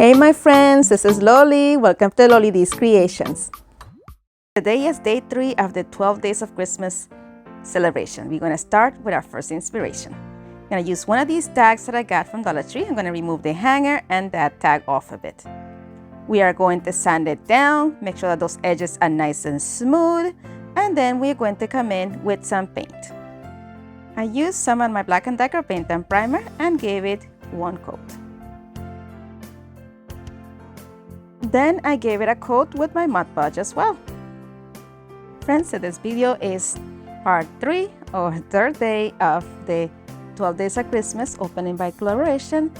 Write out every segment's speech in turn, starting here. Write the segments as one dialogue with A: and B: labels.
A: Hey my friends, this is Loli. Welcome to Loli D's Creations. Today is day 3 of the 12 days of Christmas celebration. We're going to start with our first inspiration. I'm going to use one of these tags that I got from Dollar Tree. I'm going to remove the hanger and that tag off a bit. We are going to sand it down, make sure that those edges are nice and smooth, and then we're going to come in with some paint. I used some of my Black & Decker paint and primer and gave it one coat. Then I gave it a coat with my Mod Podge as well. Friends, so this video is part 3 or third day of the 12 Days of Christmas opening by collaboration,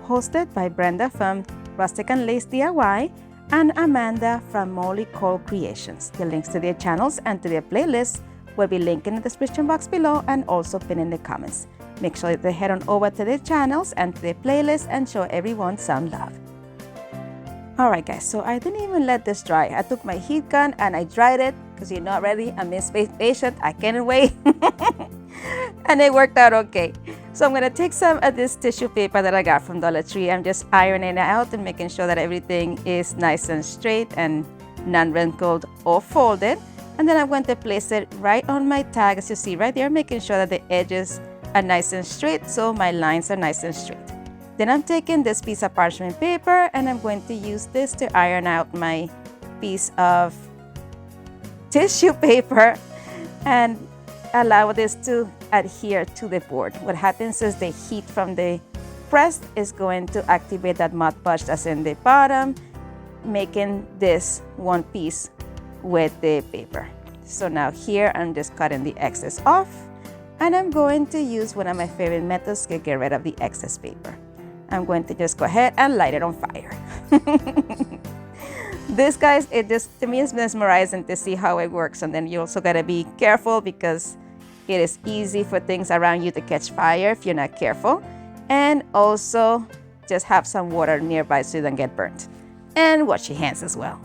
A: hosted by Brenda from Rustic and Lace DIY and Amanda from Molly Cole Creations. The links to their channels and to their playlists will be linked in the description box below and also pinned in the comments. Make sure that they head on over to their channels and to their playlists and show everyone some love. Alright guys, so I didn't even let this dry. I took my heat gun and I dried it because you're not ready. I'm patient. I can't wait. And it worked out okay. So I'm going to take some of this tissue paper that I got from Dollar Tree. I'm just ironing it out and making sure that everything is nice and straight and non-wrinkled or folded. And then I'm going to place it right on my tag, as you see right there, making sure that the edges are nice and straight so my lines are nice and straight. Then I'm taking this piece of parchment paper and I'm going to use this to iron out my piece of tissue paper and allow this to adhere to the board. What happens is the heat from the press is going to activate that Mod Podge that's in the bottom, making this one piece with the paper. So now here I'm just cutting the excess off and I'm going to use one of my favorite methods to get rid of the excess paper. I'm going to just go ahead and light it on fire. This, guys, it just, to me, is mesmerizing to see how it works. And then you also got to be careful because it is easy for things around you to catch fire if you're not careful. And also just have some water nearby so you don't get burnt. And wash your hands as well.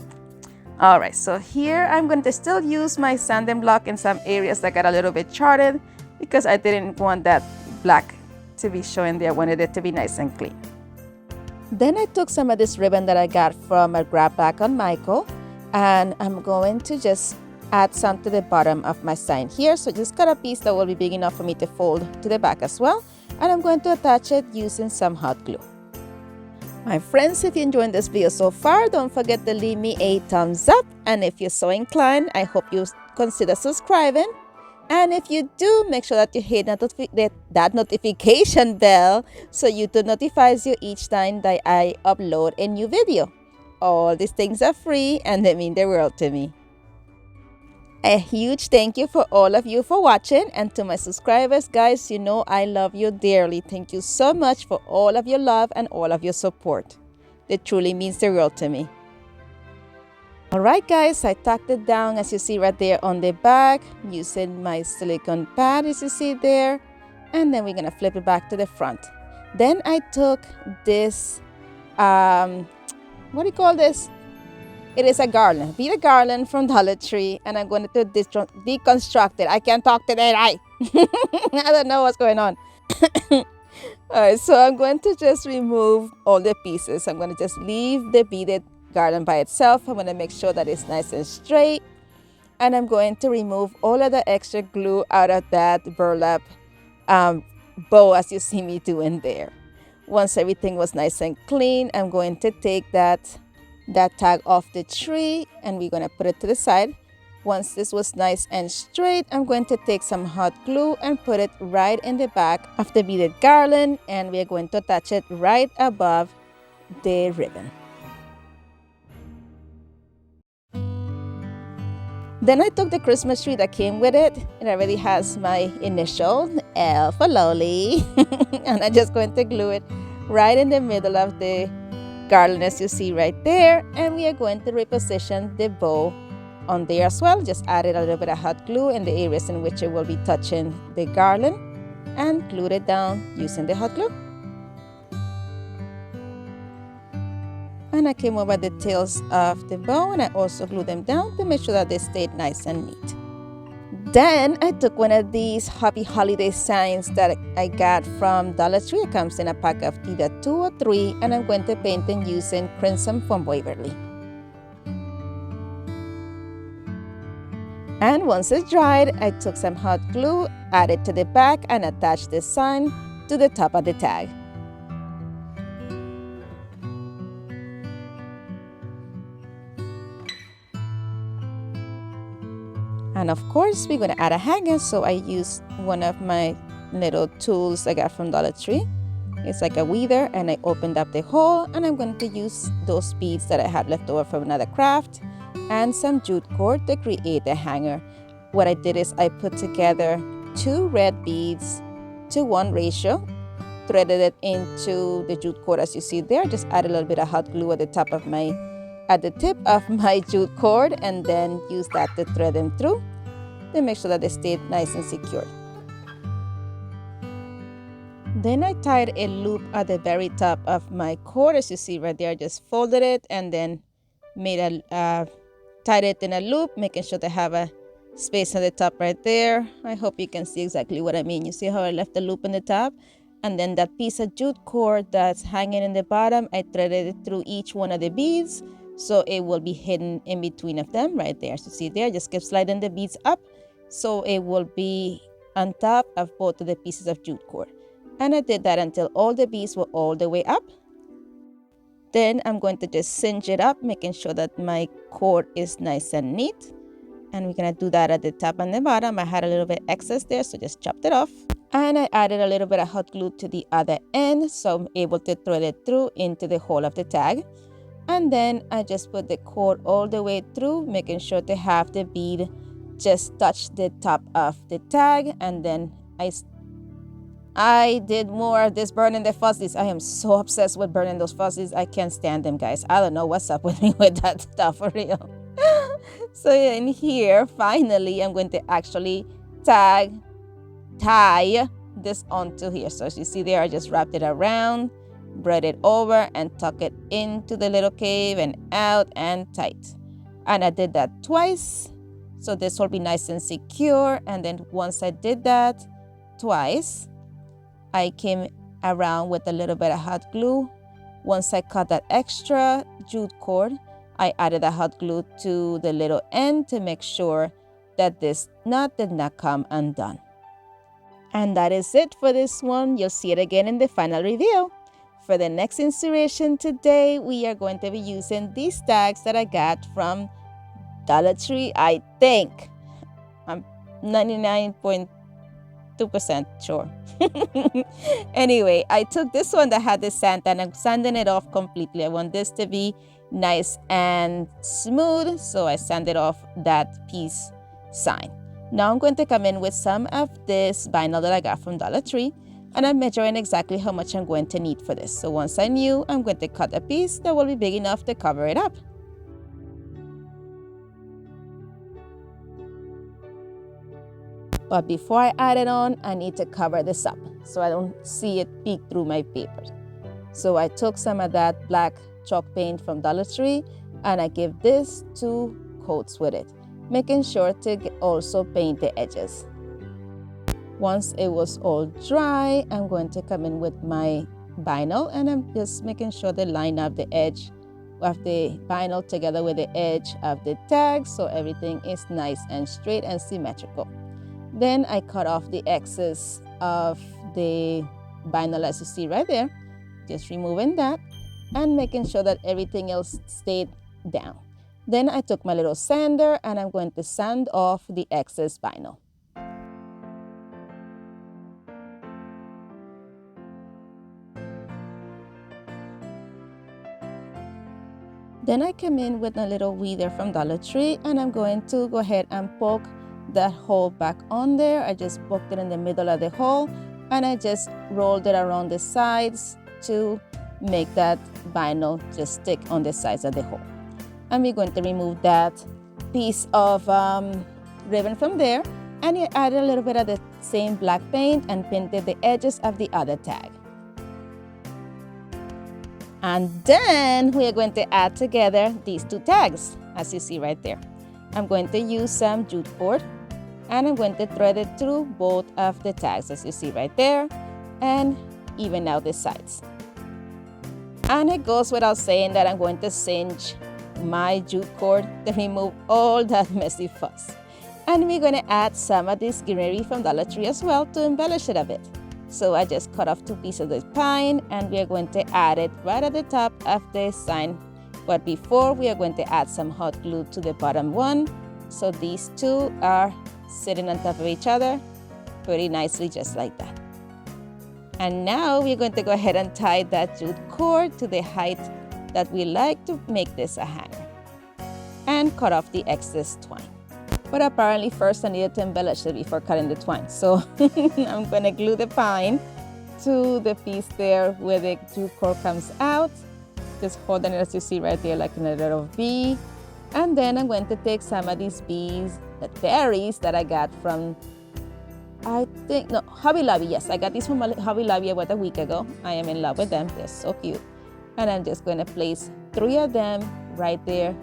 A: All right, so here I'm going to still use my sanding block in some areas that got a little bit charted because I didn't want that black to be showing there. I wanted it to be nice and clean. Then I took some of this ribbon that I got from a grab bag on Michael and I'm going to just add some to the bottom of my sign here. So just cut a piece that will be big enough for me to fold to the back as well, and I'm going to attach it using some hot glue. My friends, if you're enjoying this video so far, don't forget to leave me a thumbs up, and if you're so inclined, I hope you consider subscribing. And if you do, make sure that you hit that notification bell so YouTube notifies you each time that I upload a new video. All these things are free and they mean the world to me. A huge thank you for all of you for watching, and to my subscribers, guys, you know I love you dearly. Thank you so much for all of your love and all of your support. It truly means the world to me. Alright guys, I tacked it down as you see right there on the back using my silicone pad, as you see there, and then we're gonna flip it back to the front. Then I took this, what do you call this? It is a garland, beaded garland from Dollar Tree, and I'm going to deconstruct it. I can't talk today, right? I don't know what's going on. Alright, so I'm going to just remove all the pieces. I'm going to just leave the beaded garland by itself. I'm going to make sure that it's nice and straight, and I'm going to remove all of the extra glue out of that burlap bow, as you see me doing there. Once everything was nice and clean, I'm going to take that tag off the tree and we're going to put it to the side. Once this was nice and straight, I'm going to take some hot glue and put it right in the back of the beaded garland, and we're going to attach it right above the ribbon. Then I took the Christmas tree that came with it. It already has my initial, L for Loli. And I'm just going to glue it right in the middle of the garland, as you see right there. And we are going to reposition the bow on there as well. Just added a little bit of hot glue in the areas in which it will be touching the garland and glued it down using the hot glue. And I came over the tails of the bow and I also glued them down to make sure that they stayed nice and neat. Then I took one of these Happy Holiday signs that I got from Dollar Tree. It comes in a pack of either 2 or 3, and I'm going to paint them using Crimson from Waverly. And once it's dried, I took some hot glue, added to the back, and attached the sign to the top of the tag. And of course, we're going to add a hanger, so I used one of my little tools I got from Dollar Tree. It's like a weeder, and I opened up the hole, and I'm going to use those beads that I had left over from another craft and some jute cord to create a hanger. What I did is I put together 2 red beads to 1 ratio, threaded it into the jute cord as you see there, just add a little bit of hot glue at the tip of my jute cord, and then use that to thread them through to make sure that they stay nice and secure. Then I tied a loop at the very top of my cord, as you see right there. I just folded it and then tied it in a loop, making sure to have a space on the top right there. I hope you can see exactly what I mean. You see how I left the loop in the top? And then that piece of jute cord that's hanging in the bottom, I threaded it through each one of the beads, so it will be hidden in between of them right there. So see there, just keep sliding the beads up, so it will be on top of both of the pieces of jute cord. And I did that until all the beads were all the way up. Then I'm going to just cinch it up, making sure that my cord is nice and neat. And we're going to do that at the top and the bottom. I had a little bit excess there, so just chopped it off. And I added a little bit of hot glue to the other end, so I'm able to thread it through into the hole of the tag. And then I just put the cord all the way through, making sure to have the bead just touch the top of the tag. And then I did more of this burning the fuzzies. I am so obsessed with burning those fuzzies. I can't stand them, guys. I don't know what's up with me with that stuff, for real. So in here, finally, I'm going to actually tie this onto here. So as you see there, I just wrapped it around, braid it over, and tuck it into the little cave and out and tight. And I did that twice, so this will be nice and secure. And then once I did that twice, I came around with a little bit of hot glue. Once I cut that extra jute cord, I added the hot glue to the little end to make sure that this knot did not come undone. And that is it for this one. You'll see it again in the final reveal. For the next inspiration today, we are going to be using these tags that I got from Dollar Tree, I think. I'm 99.2% sure. Anyway, I took this one that had the sand and I'm sanding it off completely. I want this to be nice and smooth, so I sanded off that piece sign. Now I'm going to come in with some of this vinyl that I got from Dollar Tree, and I'm measuring exactly how much I'm going to need for this. So once I knew, I'm going to cut a piece that will be big enough to cover it up. But before I add it on, I need to cover this up so I don't see it peek through my paper. So I took some of that black chalk paint from Dollar Tree and I give this 2 coats with it, making sure to also paint the edges. Once it was all dry, I'm going to come in with my vinyl and I'm just making sure to line up the edge of the vinyl together with the edge of the tag so everything is nice and straight and symmetrical. Then I cut off the excess of the vinyl as you see right there, just removing that and making sure that everything else stayed down. Then I took my little sander and I'm going to sand off the excess vinyl. Then I come in with a little weeder from Dollar Tree and I'm going to go ahead and poke that hole back on there. I just poked it in the middle of the hole and I just rolled it around the sides to make that vinyl just stick on the sides of the hole. And we're going to remove that piece of ribbon from there, and you add a little bit of the same black paint and painted the edges of the other tag. And then we are going to add together these 2 tags as you see right there. I'm going to use some jute cord And I'm going to thread it through both of the tags, as you see right there, and even out the sides. And it goes without saying that I'm going to cinch my jute cord to remove all that messy fuss. And we're going to add some of this greenery from Dollar Tree as well to embellish it a bit. So I just cut off 2 pieces of the pine, and we are going to add it right at the top of the sign. But before, we are going to add some hot glue to the bottom one. So these two are sitting on top of each other pretty nicely, just like that. And now we're going to go ahead and tie that jute cord to the height that we like to make this a hanger, and cut off the excess twine. But apparently first I needed to embellish it before cutting the twine. So I'm going to glue the pine to the piece there where the jute cord comes out. Just holding it, as you see right there, like in a little V. And then I'm going to take some of these berries that I got from, Hobby Lobby. Yes, I got these from Hobby Lobby about a week ago. I am in love with them. They're so cute. And I'm just going to place 3 of them right there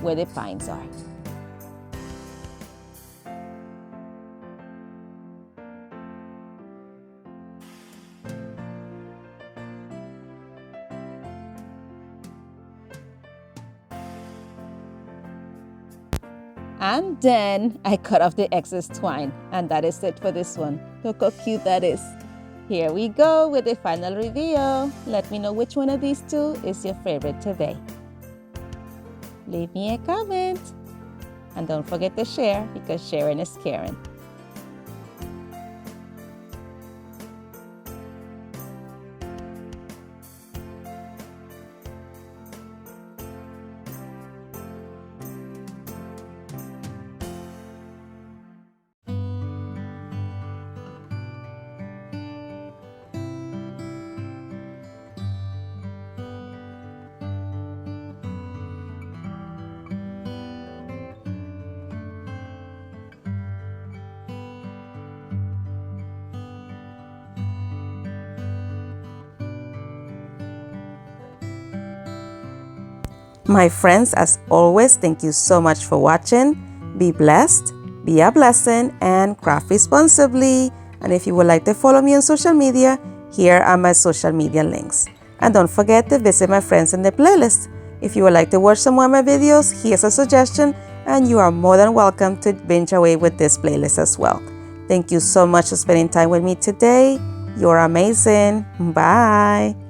A: where the pines are. And then I cut off the excess twine, and that is it for this one. Look how cute that is. Here we go with the final reveal. Let me know which one of these two is your favorite today. Leave me a comment. And don't forget to share, because sharing is caring. My friends, as always, thank you so much for watching. Be blessed, be a blessing, and craft responsibly. And if you would like to follow me on social media, here are my social media links. And don't forget to visit my friends in the playlist. If you would like to watch some more of my videos, here's a suggestion, and you are more than welcome to binge away with this playlist as well. Thank you so much for spending time with me today. You're amazing. Bye.